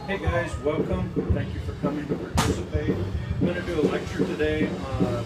Hey guys, welcome. Thank you for coming to participate. I'm going to do a lecture today on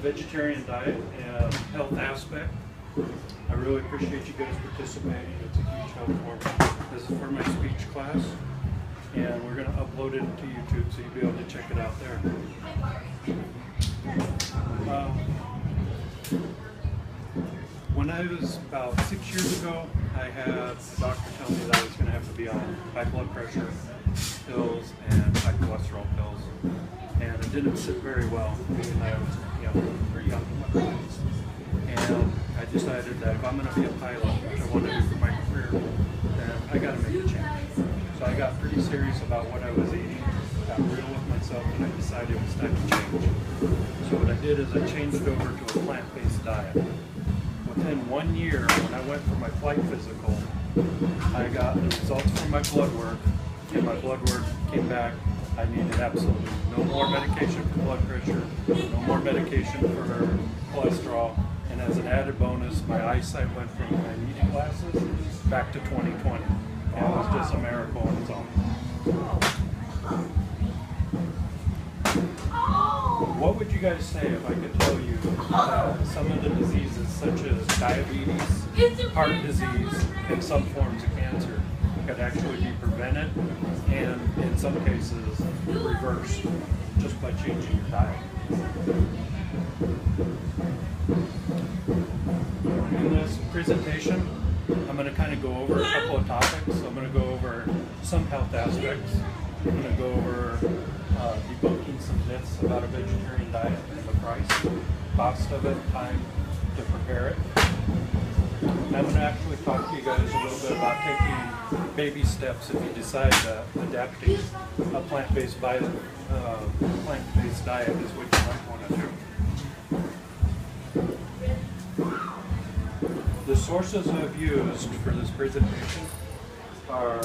vegetarian diet and health aspect. I really appreciate you guys participating. It's a huge help for me. This is for my speech class, and we're going to upload it to YouTube so you'll be able to check it out there. When I was about 6 years ago, I had a doctor tell me that I was going to have to be on high blood pressure pills and high cholesterol pills, and it didn't sit very well. I was, pretty young in my 20s, and I decided that if I'm going to be a pilot, which I want to do for my career, then I got to make a change. So I got pretty serious about what I was eating, got real with myself, and I decided it was time to change. So what I did is I changed over to a plant-based diet. Within 1 year, when I went for my flight physical, I got the results from my blood work, and my blood work came back. I needed absolutely no more medication for blood pressure, no more medication for cholesterol, and as an added bonus, my eyesight went from my needing glasses back to 20/20. And it was just a miracle on its own. What would you guys say if I could tell you that some of the diseases such as diabetes, heart disease, and some forms of cancer could actually be prevented and in some cases reversed just by changing your diet? In this presentation, I'm going to kind of go over a couple of topics. I'm going to go over some health aspects. I'm going to go over debunking some myths about a vegetarian diet and the price, cost of it, time to prepare it. And I'm going to actually talk to you guys a little bit about taking baby steps if you decide that adapting a plant-based diet is what you might want to do. The sources I've used for this presentation are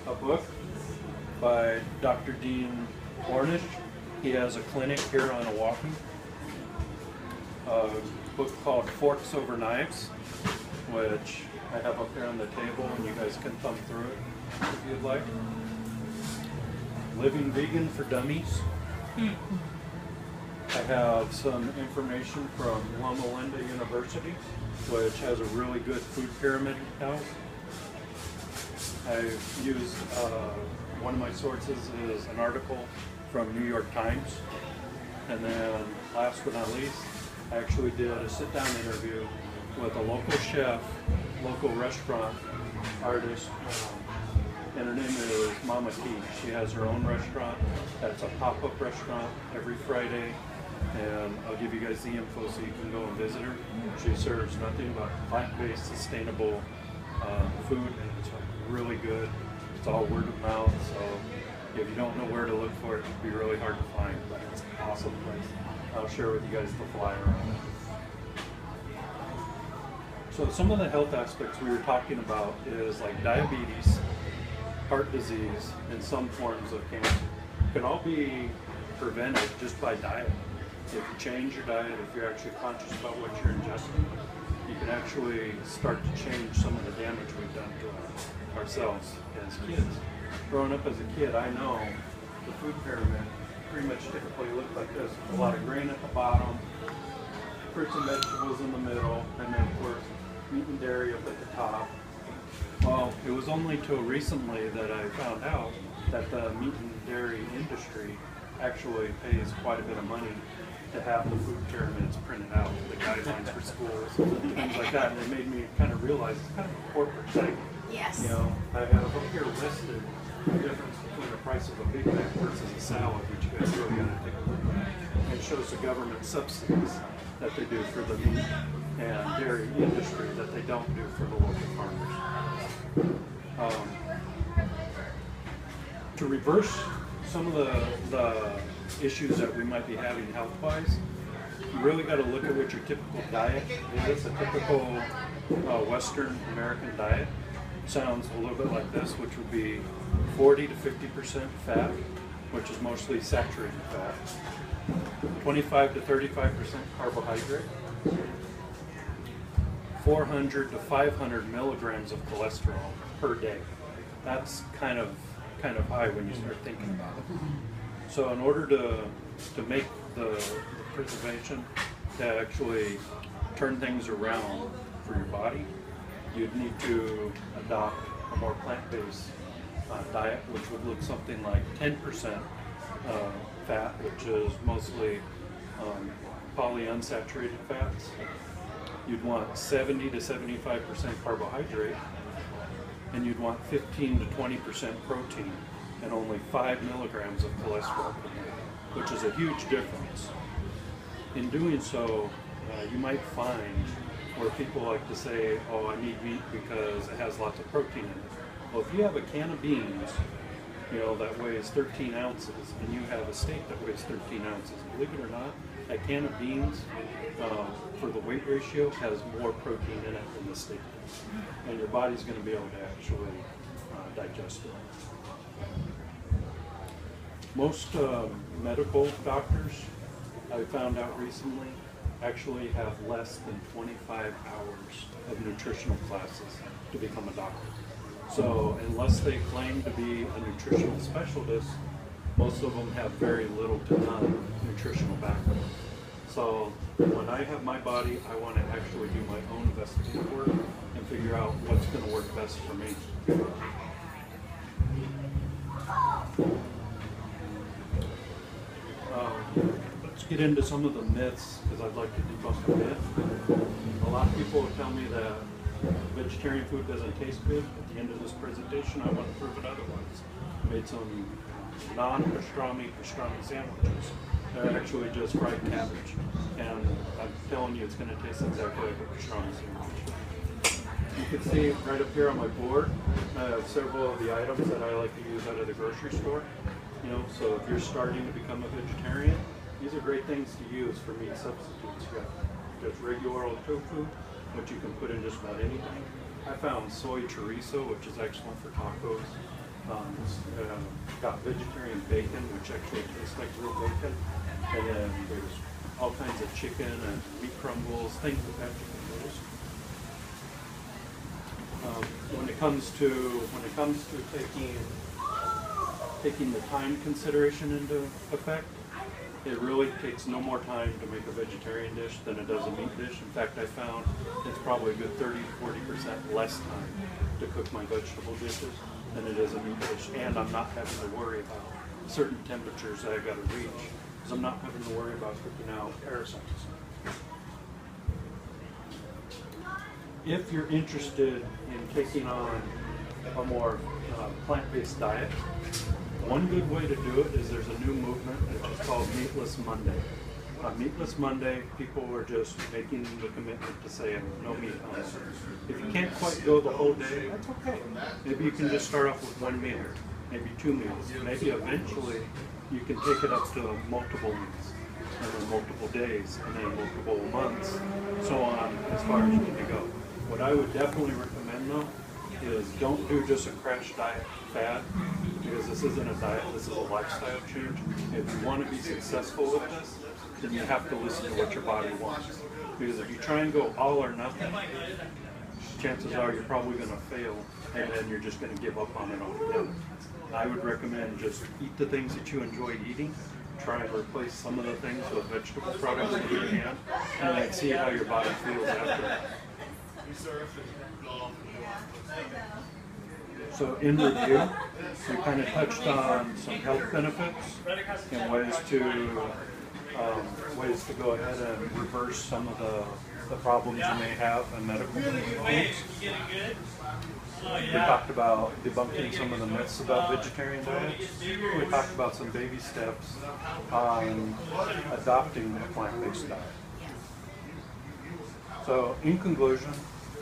a book by Dr. Dean Ornish. He has a clinic here on Oahu. A book called Forks Over Knives, which I have up here on the table, and you guys can thumb through it if you'd like. Living Vegan for Dummies. I have some information from Loma Linda University, which has a really good food pyramid house. I've used one of my sources is an article from New York Times. And then last but not least, I actually did a sit-down interview with a local chef, local restaurant artist, and her name is Mama T. She has her own restaurant. That's a pop-up restaurant every Friday, and I'll give you guys the info so you can go and visit her. She serves nothing but plant-based, sustainable food, and it's really good. It's all word of mouth, so if you don't know where to look for it, it'd be really hard to find, but it's an awesome place. I'll share with you guys the flyer on it. So some of the health aspects we were talking about is like diabetes, heart disease, and some forms of cancer can all be prevented just by diet. If you change your diet, if you're actually conscious about what you're ingesting, you can actually start to change some of the damage we've done to ourselves as kids. Growing up as a kid, I know the food pyramid pretty much typically looked like this. A lot of grain at the bottom, fruits and vegetables in the middle, and then of course meat and dairy up at the top. Well, it was only till recently that I found out that the meat and dairy industry actually pays quite a bit of money to have the food pyramids printed out, the guidelines for schools, and things like that. And it made me kind of realize it's kind of a corporate thing. Yes. You know, I have up here listed the difference between the price of a Big Mac versus a salad, which you guys really got to take a look at. And it shows the government subsidies that they do for the meat and dairy industry that they don't do for the local farmers. To reverse some of the issues that we might be having health-wise, you really got to look at what your typical diet is. A typical Western American diet sounds a little bit like this, which would be 40 to 50% fat, which is mostly saturated fat, 25 to 35% carbohydrate, 400 to 500 milligrams of cholesterol per day. That's kind of kind of high when you start thinking about it. So in order to make the preservation, to actually turn things around for your body, you'd need to adopt a more plant-based diet, which would look something like 10% fat, which is mostly polyunsaturated fats. You'd want 70 to 75% carbohydrate, and you'd want 15 to 20% protein and only 5 milligrams of cholesterol per day, which is a huge difference. In doing so, you might find where people like to say, oh, I need meat because it has lots of protein in it. Well, if you have a can of beans, that weighs 13 ounces, and you have a steak that weighs 13 ounces, believe it or not, a can of beans for the weight ratio has more protein in it than the steak does. And your body's going to be able to actually digest it. Most medical doctors, I found out recently, actually have less than 25 hours of nutritional classes to become a doctor. So unless they claim to be a nutritional specialist, most of them have very little to none nutritional background. So when I have my body, I want to actually do my own investigative work and figure out what's going to work best for me. Let's get into some of the myths, because I'd like to debunk a myth. A lot of people will tell me that vegetarian food doesn't taste good. At the end of this presentation, I want to prove it otherwise. I made some non-pastrami sandwiches. They're actually just fried cabbage. And I'm telling you, it's going to taste exactly like a pastrami sandwich. You can see right up here on my board, I have several of the items that I like to use out of the grocery store. So if you're starting to become a vegetarian, these are great things to use for meat substitutes. You got just regular old tofu, which you can put in just about anything. I found soy chorizo, which is excellent for tacos. Got vegetarian bacon, which actually tastes like real bacon. And then there's all kinds of chicken and meat crumbles, things that you can use. When it comes to taking the time consideration into effect, it really takes no more time to make a vegetarian dish than it does a meat dish. In fact, I found it's probably a good 30 to 40% less time to cook my vegetable dishes than it is a meat dish. And I'm not having to worry about certain temperatures that I've got to reach, because I'm not having to worry about cooking out aerosols. If you're interested in taking on a more plant-based diet, one good way to do it is there's a new movement which is called Meatless Monday. Meatless Monday, people are just making the commitment to say no meat on it. If you can't quite go the whole day, that's okay. Maybe you can just start off with one meal, maybe 2 meals. Maybe eventually you can take it up to multiple meals, and then multiple days, and then multiple months, so on as far as you can go. What I would definitely recommend though is don't do just a crash diet fad, because this isn't a diet, this is a lifestyle change. If you want to be successful with this, then you have to listen to what your body wants. Because if you try and go all or nothing, chances are you're probably going to fail, and then you're just going to give up on it altogether. I would recommend just eat the things that you enjoy eating, try and replace some of the things with vegetable products if you can, and then see how your body feels after that. So in review, we kind of touched on some health benefits and ways to go ahead and reverse some of the problems you may have in medical foods. We talked about debunking some of the myths about vegetarian diets. We talked about some baby steps on adopting a plant-based diet. So in conclusion,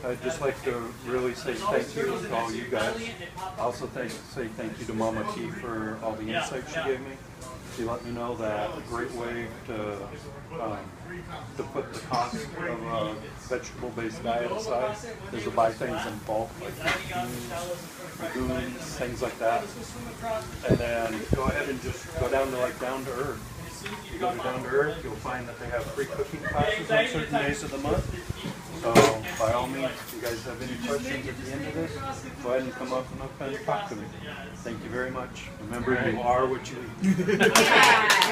I'd just like to really say thank you to all you guys. I also say thank you to Mama T for all the insights she gave me. She let me know that a great way to put the cost of a vegetable-based diet aside is to buy things in bulk, like beans, legumes, things like that. And then go ahead and just go down to Down to Earth. If you go to Down to Earth, you'll find that they have free cooking classes on certain days of the month. So by all means, if you guys have any questions at the end of this, go ahead and come up and talk to me. Thank you very much. Remember, you are what you eat.